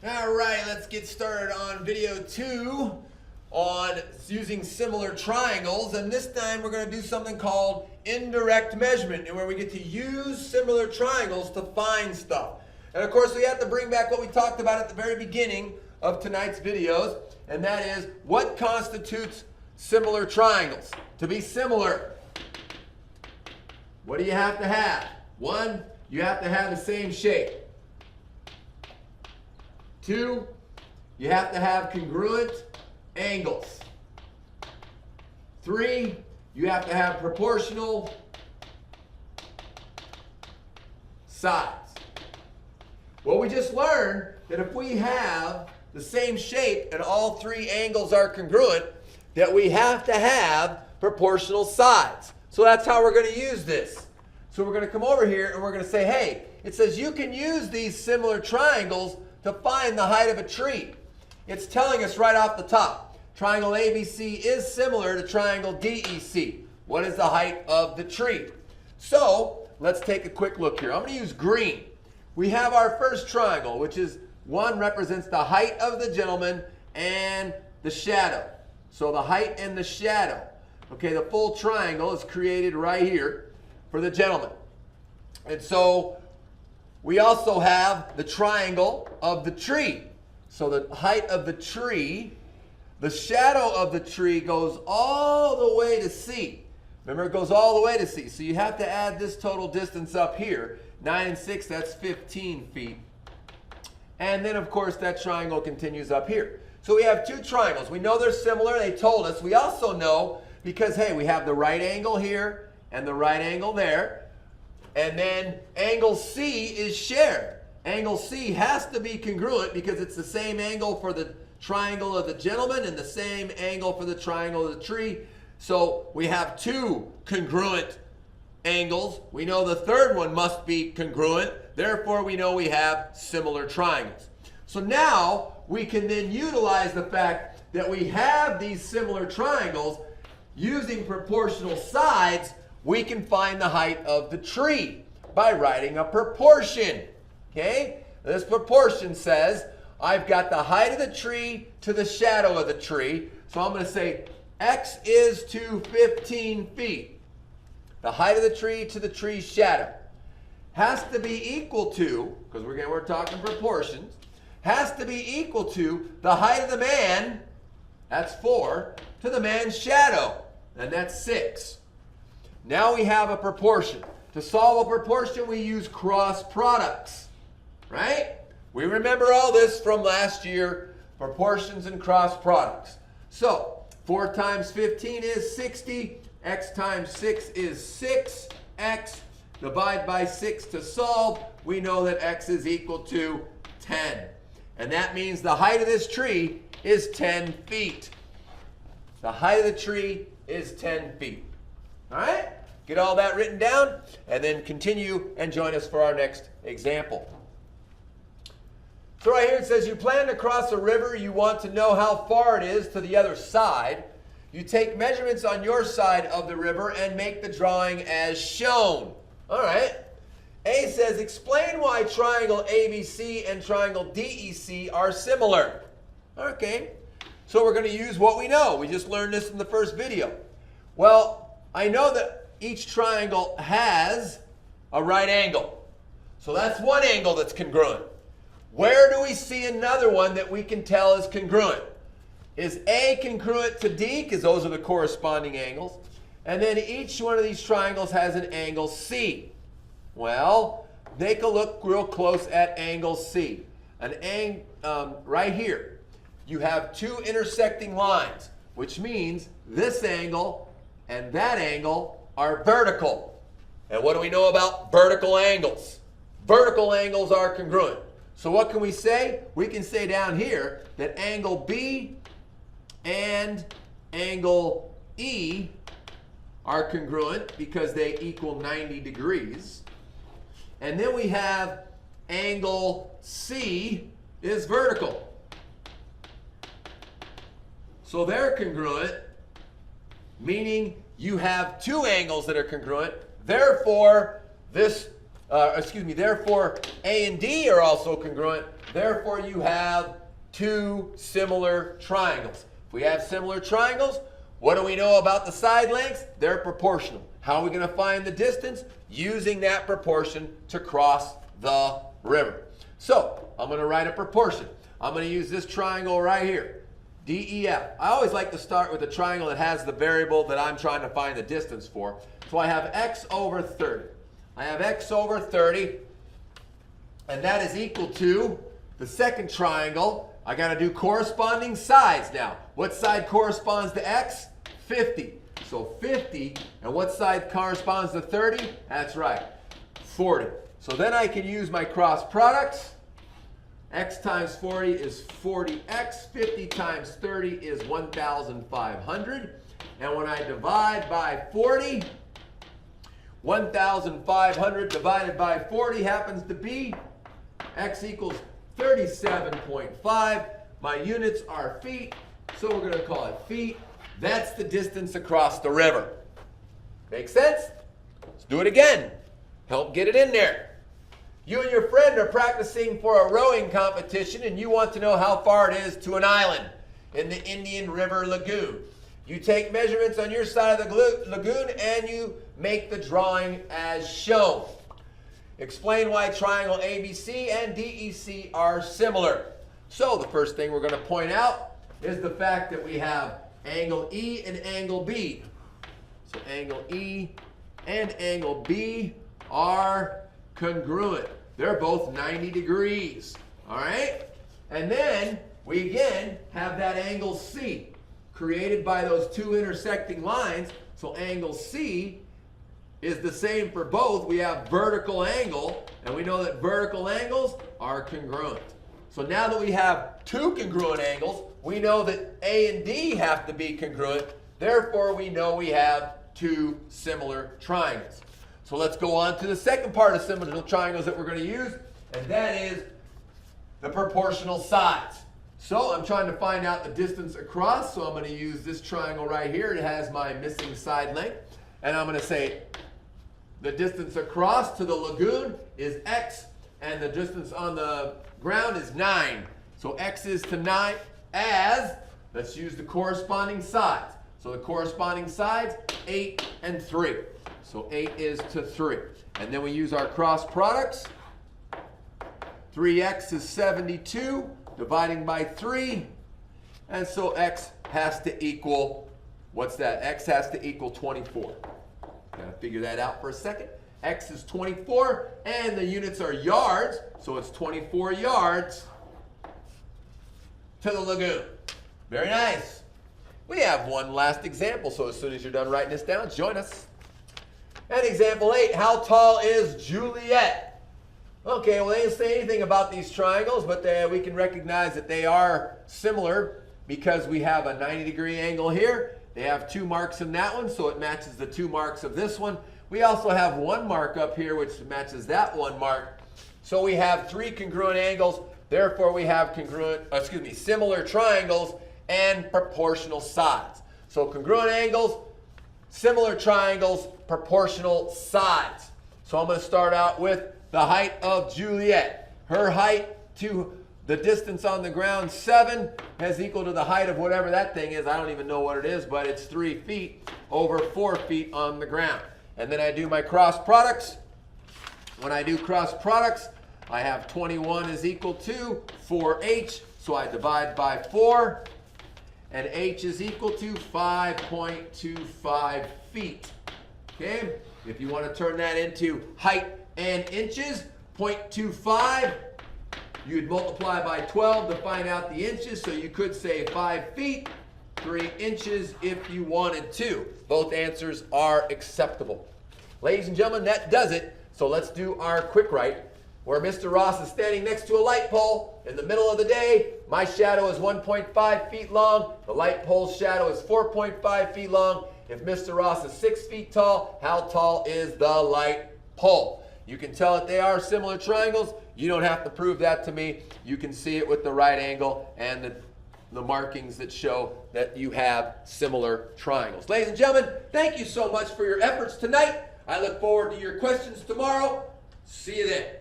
All right, let's get started on video 2 on using similar triangles. And this time we're going to do something called indirect measurement, and where we get to use similar triangles to find stuff. And of course, we have to bring back what we talked about at the very beginning of tonight's videos, and that is what constitutes similar triangles. To be similar, what do you have to have? One, you have to have the same shape. Two, you have to have congruent angles. Three, you have to have proportional sides. Well, we just learned that if we have the same shape and all three angles are congruent, that we have to have proportional sides. So that's how we're going to use this. So we're going to come over here and we're going to say, hey, it says you can use these similar triangles to find the height of a tree. It's telling us right off the top, triangle ABC is similar to triangle DEC. What is the height of the tree? So let's take a quick look here. I'm going to use green. We have our first triangle, which is one represents the height of the gentleman and the shadow. So the height and the shadow. Okay, the full triangle is created right here for the gentleman. And so we also have the triangle of the tree. So the height of the tree, the shadow of the tree goes all the way to C. Remember, it goes all the way to C. So you have to add this total distance up here. 9 and 6, that's 15 feet. And then, of course, that triangle continues up here. So we have two triangles. We know they're similar. They told us. We also know because, hey, we have the right angle here and the right angle there. And then angle C is shared. Angle C has to be congruent because it's the same angle for the triangle of the gentleman and the same angle for the triangle of the tree. So we have two congruent angles. We know the third one must be congruent. Therefore, we know we have similar triangles. So now we can then utilize the fact that we have these similar triangles. Using proportional sides, we can find the height of the tree by writing a proportion. Okay? This proportion says I've got the height of the tree to the shadow of the tree. So I'm going to say x is to 15 feet. The height of the tree to the tree's shadow has to be equal to, because we're talking proportions, has to be equal to the height of the man, that's 4, to the man's shadow, and that's 6. Now we have a proportion. To solve a proportion, we use cross products, right? We remember all this from last year, proportions and cross products. So 4 times 15 is 60. X times 6 is 6x. Divide by 6 to solve. We know that x is equal to 10. And that means the height of this tree is 10 feet. The height of the tree is 10 feet. All right? Get all that written down and then continue and join us for our next example. So right here it says you plan to cross a river. You want to know how far it is to the other side. You take measurements on your side of the river and make the drawing as shown. All right. A says, explain why triangle ABC and triangle DEC are similar. Okay. So we're going to use what we know. We just learned this in the first video. Well, I know that each triangle has a right angle. So that's one angle that's congruent. Where do we see another one that we can tell is congruent? Is A congruent to D? Because those are the corresponding angles. And then each one of these triangles has an angle C. Well, take a look real close at angle C. Right here, you have two intersecting lines, which means this angle and that angle are vertical. And what do we know about vertical angles? Vertical angles are congruent. So what can we say? We can say down here that angle B and angle E are congruent because they equal 90 degrees. And then we have angle C is vertical. So they're congruent, meaning you have two angles that are congruent. Therefore, this therefore A and D are also congruent. Therefore, you have two similar triangles. If we have similar triangles, what do we know about the side lengths? They're proportional. How are we going to find the distance? Using that proportion to cross the river. So, I'm going to write a proportion. I'm going to use this triangle right here, DEF. I always like to start with a triangle that has the variable that I'm trying to find the distance for. So I have x over 30. I have x over 30, and that is equal to the second triangle. I got to do corresponding sides now. What side corresponds to x? 50. So 50, and what side corresponds to 30? That's right, 40. So then I can use my cross products. X times 40 is 40x. 50 times 30 is 1,500. And when I divide by 40, 1,500 divided by 40 happens to be x equals 37.5. My units are feet, so we're going to call it feet. That's the distance across the river. Make sense? Let's do it again. Help get it in there. You and your friend are practicing for a rowing competition, and you want to know how far it is to an island in the Indian River Lagoon. You take measurements on your side of the lagoon, and you make the drawing as shown. Explain why triangle ABC and DEC are similar. So the first thing we're going to point out is the fact that we have angle E and angle B. So angle E and angle B are congruent. They're both 90 degrees. All right? And then we again have that angle C created by those two intersecting lines. So angle C is the same for both. We have vertical angle, and we know that vertical angles are congruent. So now that we have two congruent angles, we know that A and D have to be congruent. Therefore, we know we have two similar triangles. So let's go on to the second part of similar triangles that we're going to use, and that is the proportional sides. So I'm trying to find out the distance across, so I'm going to use this triangle right here. It has my missing side length, and I'm going to say the distance across to the lagoon is x, and the distance on the ground is 9. So x is to 9 as, let's use the corresponding sides. So the corresponding sides, 8 and 3. So 8 is to 3. And then we use our cross products. 3x is 72, dividing by 3. And so x has to equal, what's that? X has to equal 24. Gotta figure that out for a second. X is 24, and the units are yards, so it's 24 yards to the lagoon. Very nice. We have one last example, so as soon as you're done writing this down, join us. And example 8, how tall is Juliet? Okay, well, they didn't say anything about these triangles, but we can recognize that they are similar because we have a 90-degree angle here. They have 2 marks in that one, so it matches the 2 marks of this one. We also have 1 mark up here, which matches that 1 mark. So we have 3 congruent angles. Therefore, we have similar triangles and proportional sides. So congruent angles, similar triangles, proportional sides. So I'm going to start out with the height of Juliet. Her height to the distance on the ground, 7, is equal to the height of whatever that thing is. I don't even know what it is, but it's 3 feet over 4 feet on the ground. And then I do my cross products. When I do cross products, I have 21 is equal to 4h, so I divide by 4, and h is equal to 5.25 feet. Okay? If you want to turn that into height and inches, 0.25, you'd multiply by 12 to find out the inches, so you could say 5 feet, 3 inches if you wanted to. Both answers are acceptable. Ladies and gentlemen, that does it. So let's do our quick write. Where Mr. Ross is standing next to a light pole in the middle of the day, my shadow is 1.5 feet long. The light pole's shadow is 4.5 feet long. If Mr. Ross is 6 feet tall, how tall is the light pole? You can tell that they are similar triangles. You don't have to prove that to me. You can see it with the right angle and the markings that show that you have similar triangles. Ladies and gentlemen, thank you so much for your efforts tonight. I look forward to your questions tomorrow. See you then.